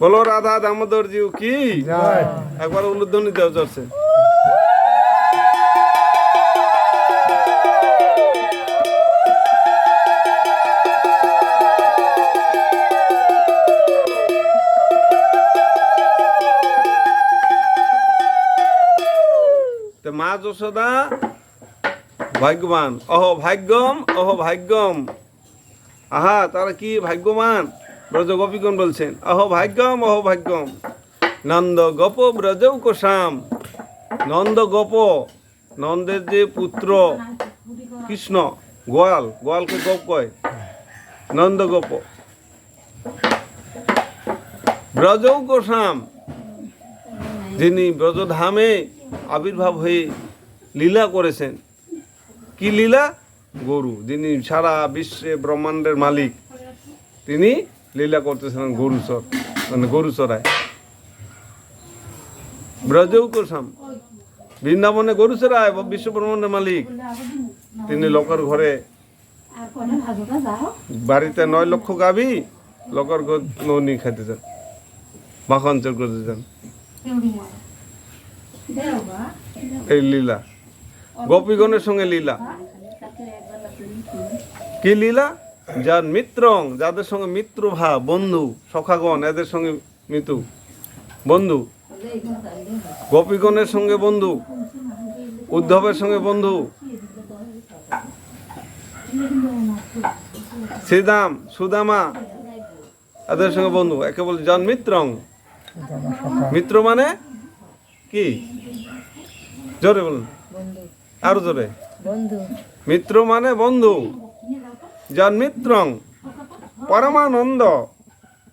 বলো রাধা দামোদর জিউ কি, একবার উলুধ্বনি দেওয়া চলছে। মা যশোদা ভাগ্যবান, অহ ভাগ্যম, আহা তারা কি ভাগ্যবান। ব্রজ গোপীগণ বলছেন অহ ভাগ্যম, নন্দ গোপ ব্রজৌ কোশাম। নন্দ গোপ, নন্দের যে পুত্র কৃষ্ণ, গোয়ালকে গোপ কয়, নন্দ গোপ। ব্রজৌ কোশাম, যিনি ব্রজধামে আবির্ভাব হয়ে লীলা করেছেন। কি লীলা? গরু, যিনি সারা বিশ্বে ব্রহ্মাণ্ডের মালিক, তিনি লীলা করতেছিলেন গরু চড়ায়। ব্রজৌ কোশাম, বৃন্দাবনে গরু চড়ায় বিশ্ব ব্রহ্মাণ্ডের মালিক। তিনি লোকের ঘরে, বাড়িতে 9 লক্ষ গাভী, লোকের ঘর নৌনি খাইতে যান, মাখন চোর করতে যান। এই লীলা গোপীগণের সঙ্গে লীলা। কি লীলা? যার মিত্রং, যাদের সঙ্গে মিত্র ভাব, বন্ধু সখাগণ, এদের সঙ্গে মিতু বন্ধু। গোপীগণের সঙ্গে বন্ধু, উদ্ধবের সঙ্গে বন্ধু, শ্রীদাম সুদামা এদের সঙ্গে বন্ধু। একে বলে জন মিত্রং। মিত্র মানে কি? জোরে বলুন, আরো জোরে। মিত্র মানে বন্ধু। জন মিত্রং পরমানন্দ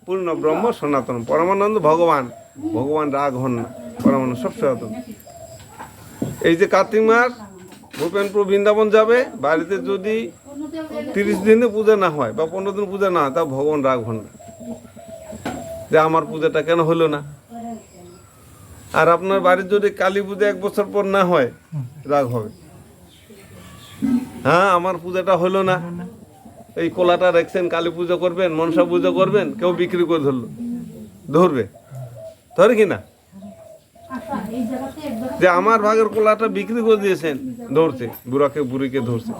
পূর্ণ ব্রহ্ম সনাতন। পরমানন্দ ভগবান রাগ হন না, পরমানন্দ সব সনাতন। এই যে কার্তিক মাস ভূপেনপুর বৃন্দাবন যাবে, বাড়িতে যদি 30 দিনে পূজা না হয় বা 15 দিন পূজা না হয়, তা ভগবান রাগ হন না যে আমার পূজাটা কেন হলো না। আর আপনার বাড়ির যদি কালী পূজা 1 বছর পর না হয়, রাগ হবে। হ্যাঁ, আমার পূজাটা হলো না, এই কোলাটা রেখছেন, কালী পুজো করবেন, মনসা পুজো করবেন, কেউ বিক্রি করে ধরবে কি না? যে আমার ভাগের কোলাটা বিক্রি করে দিয়েছেন, ধরছে, বুড়িকে ধরছে,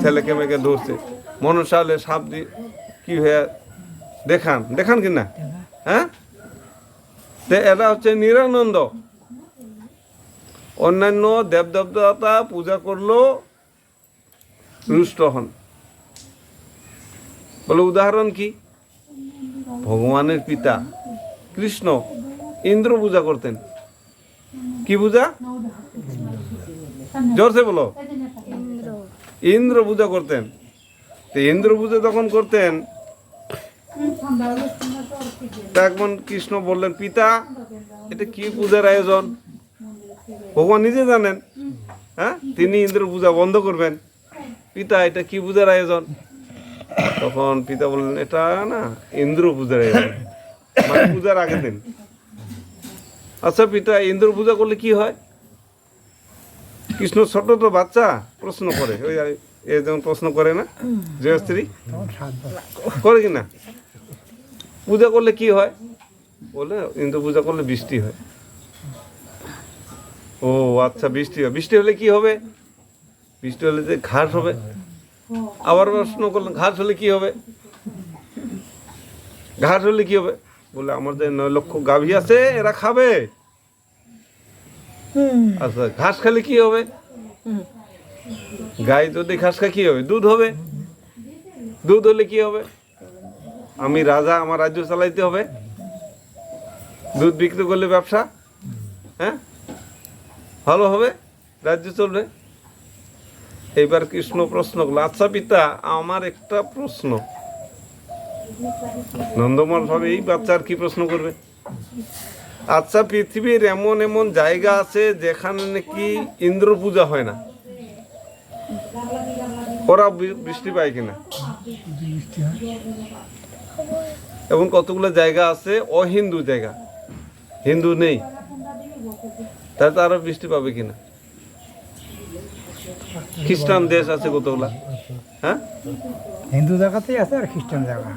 ছেলেকে মেয়েকে ধরছে, মনসা হলে সাপ দিয়ে কি হয়ে দেখান কিনা? হ্যাঁ, এরা হচ্ছে নিরানন্দ। অন্যান্য দেবদেবতা পূজা করলো রুষ্ট হন। বলে উদাহরণ কি? ভগবানের পিতা কৃষ্ণ ইন্দ্র পূজা করতেন। কি পূজা? জোরসে বলো। ইন্দ্র পূজা করতেন। ইন্দ্র পূজা যখন করতেন, তখন কৃষ্ণ বললেন, পিতা এটা কি পূজার আয়োজন? ভগবান নিজে জানেন। হ্যাঁ, তিনি ইন্দ্র পূজা বন্ধ করবেন। পিতা এটা কি পূজার আয়োজন? তখন পিতা বললেন, এটা না ইন্দ্র পূজার আয়োজন, মানে পূজার আগের দিন। আচ্ছা পিতা, ইন্দ্র পূজা করলে কি হয়? কৃষ্ণ ছোট তো বাচ্চা, প্রশ্ন করে, ওই যেমন প্রশ্ন করে না যে স্ত্রী করে কিনা, পূজা করলে কি হয়? বলে ইন্দ্র পূজা করলে বৃষ্টি হয়। ও আচ্ছা, বৃষ্টি হয়। বৃষ্টি হলে কি হবে? বৃষ্টি হলে যে ঘাস হবে। আবার প্রশ্ন করলেন, ঘাস হলে কি হবে? ঘাস হলে কি হবে? বলে আমার যে 9 লক্ষ গাভী আছে, এরা খাবে। আচ্ছা, ঘাস খেলে কি হবে? গাই যদি ঘাস খায় কি হবে? দুধ হবে। দুধ হলে কি হবে? আমি রাজা, আমার রাজ্য চালাইতে হবে, দুধ বিক্রি করলে ব্যবসা, হ্যাঁ, ভালো হবে, রাজ্য চলবে। এইবার কৃষ্ণ প্রশ্ন করলো, আচ্ছা পিতা, আমার একটা প্রশ্ন। নন্দমল ভাবে এই বাচ্চার কি প্রশ্ন করবে? আচ্ছা, পৃথিবীর এমন এমন জায়গা আছে যেখানে নাকি ইন্দ্র পূজা হয় না, ওরা বৃষ্টি পায় কিনা? এবং কতগুলো জায়গা আছে অহিন্দু জায়গা, হিন্দু নেই, তাহলে তারা বৃষ্টি পাবে কিনা? খ্রিস্টান দেশ আছে কতগুলা? হ্যাঁ, হিন্দু জায়গাতেই আছে আর খ্রিস্টান জায়গা।